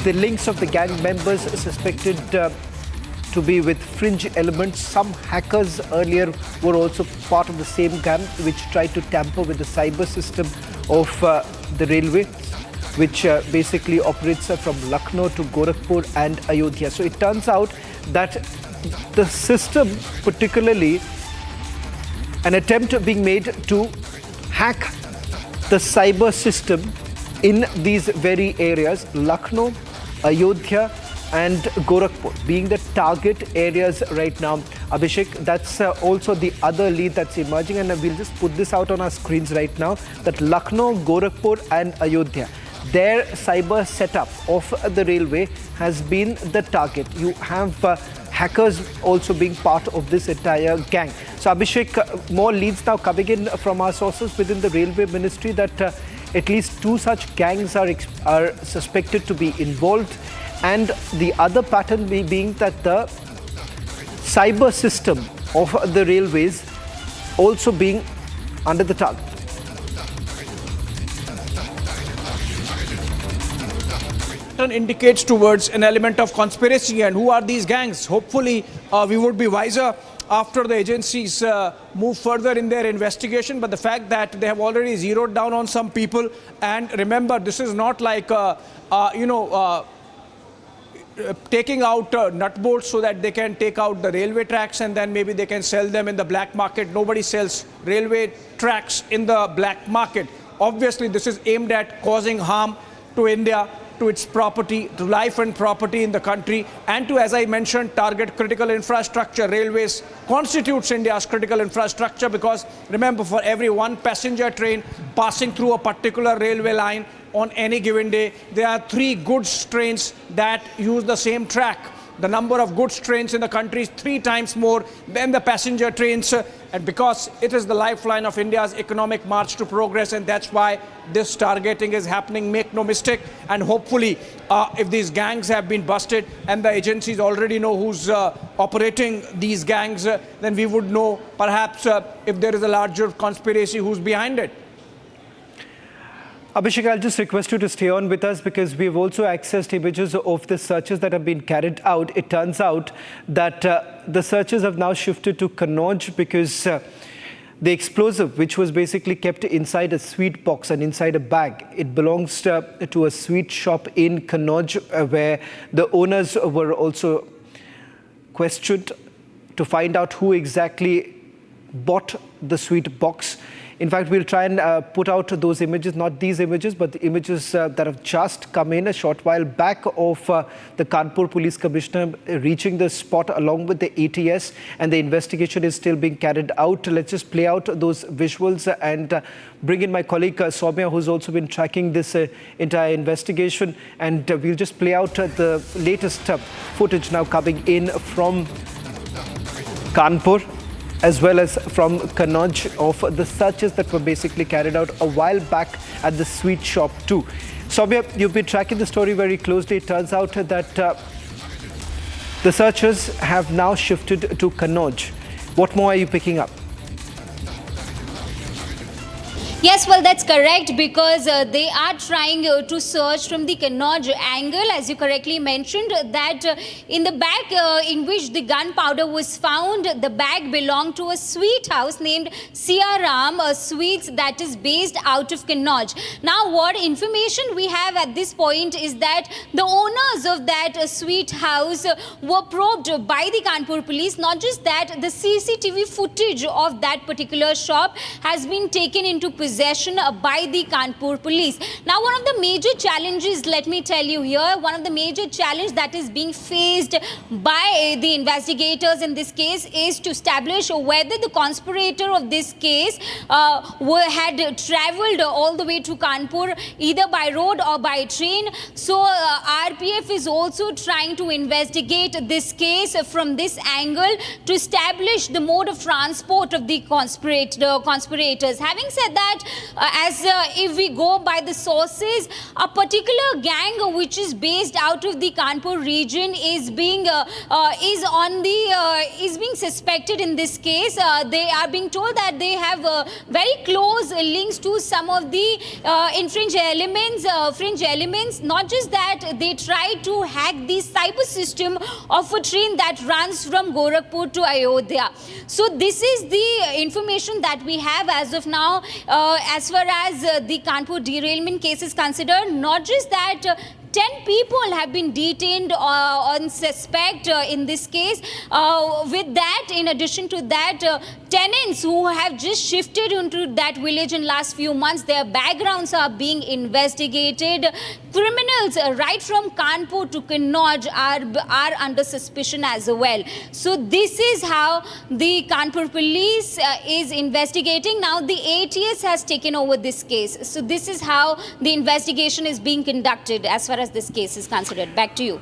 the links of the gang members suspected to be with fringe elements. Some hackers earlier were also part of the same gang which tried to tamper with the cyber system of the railway, which basically operates from Lucknow to Gorakhpur and Ayodhya. So it turns out that the system, particularly an attempt being made to hack the cyber system in these very areas, Lucknow, Ayodhya and Gorakhpur being the target areas right now. Abhishek, that's also the other lead that's emerging, and we'll just put this out on our screens right now, that Lucknow, Gorakhpur and Ayodhya, their cyber setup of the railway has been the target. You have hackers also being part of this entire gang. So Abhishek, more leads now coming in from our sources within the railway ministry that at least 2 such gangs are suspected to be involved, and the other pattern being that the cyber system of the railways also being under the target. Indicates towards an element of conspiracy. And who are these gangs? Hopefully we would be wiser after the agencies move further in their investigation. But the fact that they have already zeroed down on some people, and remember, this is not like taking out nut bolts so that they can take out the railway tracks and then maybe they can sell them in the black market. Nobody sells railway tracks in the black market. Obviously this is aimed at causing harm to India, to its property, to life and property in the country, and to, as I mentioned, target critical infrastructure. Railways constitutes India's critical infrastructure because, remember, for every 1 passenger train passing through a particular railway line on any given day, there are 3 goods trains that use the same track. The number of goods trains in the country is 3 times more than the passenger trains, and because it is the lifeline of India's economic march to progress, and that's why this targeting is happening. Make no mistake. And hopefully if these gangs have been busted and the agencies already know who's operating these gangs, then we would know perhaps if there is a larger conspiracy, who's behind it. Abhishek, I'll just request you to stay on with us because we've also accessed images of the searches that have been carried out. It turns out that the searches have now shifted to Kannauj because the explosive, which was basically kept inside a sweet box and inside a bag, it belongs to a sweet shop in Kannauj where the owners were also questioned to find out who exactly bought the sweet box. In fact, we'll try and put out those images, not these images, but the images that have just come in a short while back of the Kanpur Police Commissioner reaching the spot along with the ATS, and the investigation is still being carried out. Let's just play out those visuals and bring in my colleague Soumya, who's also been tracking this entire investigation. And we'll just play out the latest footage now coming in from Kanpur, as well as from Kannauj, of the searches that were basically carried out a while back at the sweet shop too. Soumya, you've been tracking the story very closely. It turns out that the searches have now shifted to Kannauj. What more are you picking up? Yes, well, that's correct, because they are trying to search from the Kannauj angle, as you correctly mentioned, that in the bag in which the gunpowder was found, the bag belonged to a sweet house named Siaram Sweets that is based out of Kannauj. Now, what information we have at this point is that the owners of that sweet house were probed by the Kanpur police. Not just that, the CCTV footage of that particular shop has been taken into possession by the Kanpur police. Now, one of the major challenges, let me tell you here, one of the major challenges that is being faced by the investigators in this case is to establish whether the conspirator of this case had traveled all the way to Kanpur either by road or by train. So RPF is also trying to investigate this case from this angle to establish the mode of transport of the conspirators. Having said that, if we go by the sources, a particular gang which is based out of the Kanpur region is being suspected in this case. They are being told that they have very close links to some of the fringe elements. Not just that, they tried to hack the cyber system of a train that runs from Gorakhpur to Ayodhya. So this is the information that we have as of now. As far as the Kanpur derailment case is considered, not just that 10 people have been detained on suspect in this case. With that, in addition to that, tenants who have just shifted into that village in last few months, their backgrounds are being investigated. Criminals right from Kanpur to Kannauj are under suspicion as well. So this is how the Kanpur police is investigating. Now the ATS has taken over this case. So this is how the investigation is being conducted as far as this case is considered. Back to you.